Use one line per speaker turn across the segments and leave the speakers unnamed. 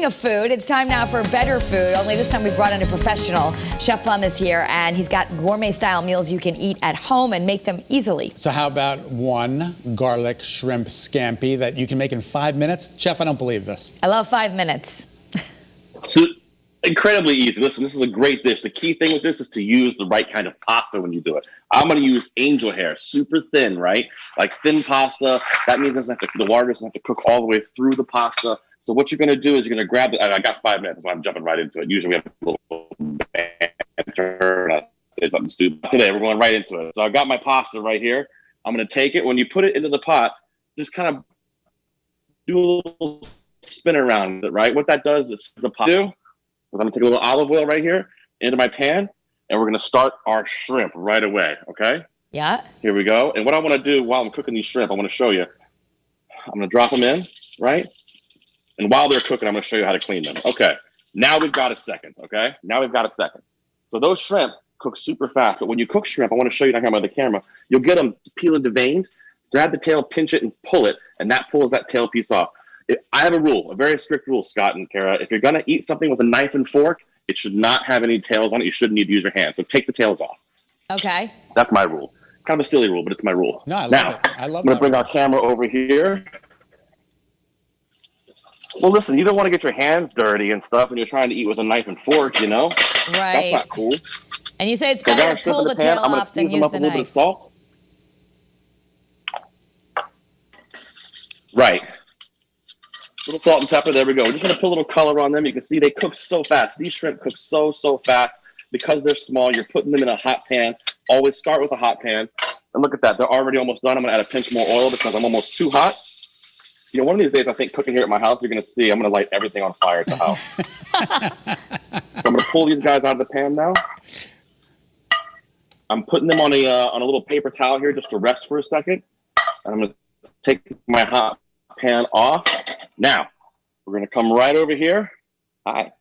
of food, it's time now for better food. Only this time we brought in a professional. Chef Plum is here, and he's got gourmet-style meals you can eat at home and make them easily.
So how about one garlic shrimp scampi that you can make in 5 minutes? Chef, I don't believe this.
I love 5 minutes.
So, incredibly easy. Listen, this is a great dish. The key thing with this is to use the right kind of pasta when you do it. I'm going to use angel hair, super thin, right? Like thin pasta. That means the water doesn't have to cook all the way through the pasta. So what you're going to do is you're going to grab I got 5 minutes, so I'm jumping right into it. Usually we have a little banter, and I say something stupid. Today we're going right into it. So I've got my pasta right here. I'm going to take it. When you put it into the pot, just kind of do a little spin around with it, right? What that does is the pot. I'm going to take a little olive oil right here into my pan, and we're going to start our shrimp right away, okay?
Yeah.
Here we go. And what I want to do while I'm cooking these shrimp, I want to show you. I'm going to drop them in, right? And while they're cooking, I'm going to show you how to clean them. Okay. Now we've got a second, okay? Now we've got a second. So those shrimp cook super fast. But when you cook shrimp, I want to show you now by the camera. You'll get them peeled and deveined. Grab the tail, pinch it, and pull it. And that pulls that tail piece off. I have a rule, a very strict rule, Scott and Kara. If you're going to eat something with a knife and fork, it should not have any tails on it. You shouldn't need to use your hands. So take the tails off.
Okay.
That's my rule. Kind of a silly rule, but it's my rule.
No, I love
now,
it. I love
I'm going to bring our camera over here. Well, listen, you don't want to get your hands dirty and stuff when you're trying to eat with a knife and fork, you know?
Right.
That's not cool.
And you say it's better to pull the tail off than use the knife.
A little bit of salt. Right. A little salt and pepper. There we go. We're just going to put a little color on them. You can see they cook so fast. These shrimp cook so fast. Because they're small, you're putting them in a hot pan. Always start with a hot pan. And look at that. They're already almost done. I'm going to add a pinch more oil because I'm almost too hot. You know, one of these days, I think cooking here at my house, you're going to see I'm going to light everything on fire at the house. So I'm going to pull these guys out of the pan now. I'm putting them on a little paper towel here just to rest for a second. And I'm going to take my hot pan off. Now, we're going to come right over here. Hi.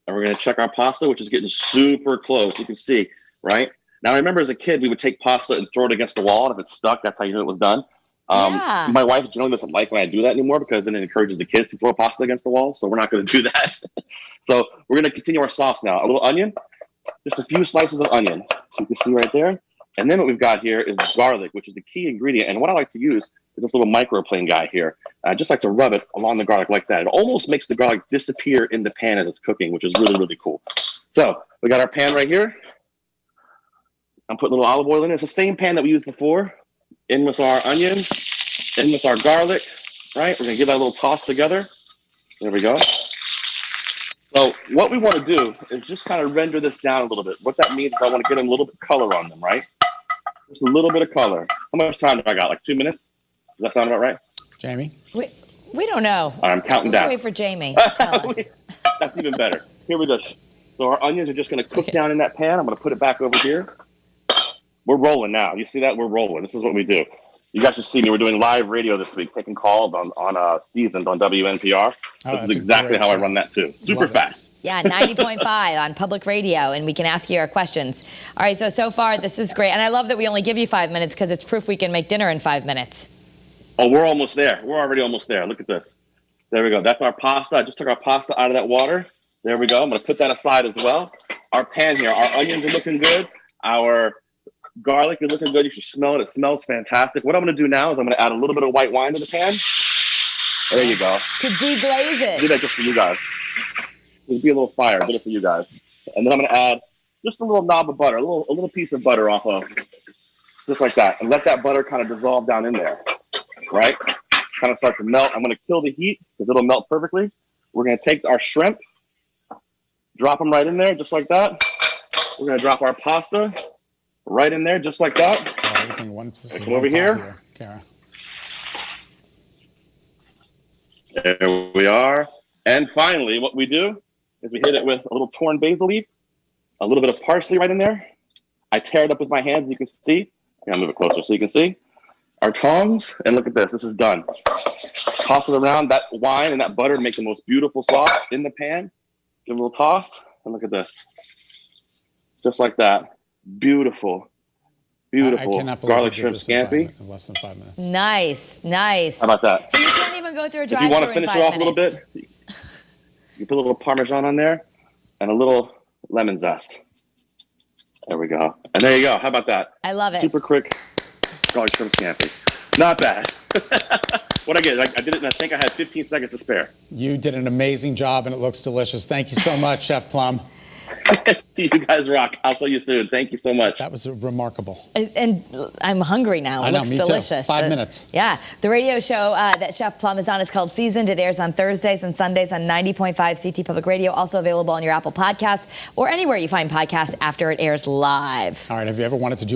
And we're going to check our pasta, which is getting super close. You can see, right? Now, I remember as a kid, we would take pasta and throw it against the wall. And if it stuck, that's how you knew it was done.
Yeah.
My wife generally doesn't like when I do that anymore because then it encourages the kids to throw pasta against the wall. So we're not going to do that. So we're going to continue our sauce now. A little onion, just a few slices of onion. So you can see right there. And then what we've got here is garlic, which is the key ingredient. And what I like to use is this little microplane guy here. I just like to rub it along the garlic like that. It almost makes the garlic disappear in the pan as it's cooking, which is really, really cool. So we got our pan right here. I'm putting a little olive oil in it. It's the same pan that we used before. In with our onions, in with our garlic, right? We're going to give that a little toss together. There we go. So what we want to do is just kind of render this down a little bit. What that means is I want to get a little bit of color on them, right? Just a little bit of color. How much time do I got? Like 2 minutes? Does that sound about right?
Jamie?
We don't know.
All right, I'm counting down.
Wait for Jamie. Tell us.
That's even better. Here we go. So our onions are just going to cook down in that pan. I'm going to put it back over here. We're rolling now. You see that? We're rolling. This is what we do. You guys should see me. We're doing live radio this week, taking calls on seasons on WNPR. This is exactly how I run that too. Super fast.
Yeah, 90.5 on public radio, and we can ask you our questions. All right, so far, this is great. And I love that we only give you 5 minutes because it's proof we can make dinner in 5 minutes.
Oh, we're almost there. We're already almost there. Look at this. There we go. That's our pasta. I just took our pasta out of that water. There we go. I'm going to put that aside as well. Our pan here. Our onions are looking good. Our garlic is looking good. You should smell it. It smells fantastic. What I'm going to do now is I'm going to add a little bit of white wine to the pan. There you go.
To deglaze it.
Do that just for you guys. It'll be a little fire. Did it for you guys. And then I'm going to add just a little knob of butter, a little piece of butter off of, just like that. And let that butter kind of dissolve down in there, right? Kind of start to melt. I'm going to kill the heat because it'll melt perfectly. We're going to take our shrimp, drop them right in there, just like that. We're going to drop our pasta right in there, just like that. Come over here.
Kara.
There we are. And finally, what we do is we hit it with a little torn basil leaf, a little bit of parsley right in there. I tear it up with my hands, as you can see. I'll move it closer so you can see. Our tongs, and look at this. This is done. Toss it around. That wine and that butter make the most beautiful sauce in the pan. Give it a little toss, and look at this. Just like that. Beautiful, beautiful garlic shrimp scampi.
In less than 5 minutes.
Nice, nice.
How about that?
You can't even go through a
If
drive-through
you want to finish it off a little bit, You put a little Parmesan on there and a little lemon zest. There we go. And there you go. How about that?
I love it.
Super quick garlic shrimp scampi. Not bad. What I get? I did it and I think I had 15 seconds to spare.
You did an amazing job, and it looks delicious. Thank you so much, Chef Plum.
You guys rock. I'll see you soon. Thank you so much.
That was remarkable.
And I'm hungry now. It
I know,
looks
me too.
delicious.
5 minutes.
Yeah. The radio show that Chef Plum is on is called Seasoned. It airs on Thursdays and Sundays on 90.5 CT Public Radio. Also available on your Apple Podcasts or anywhere you find podcasts after it airs live.
All right, have you ever wanted to do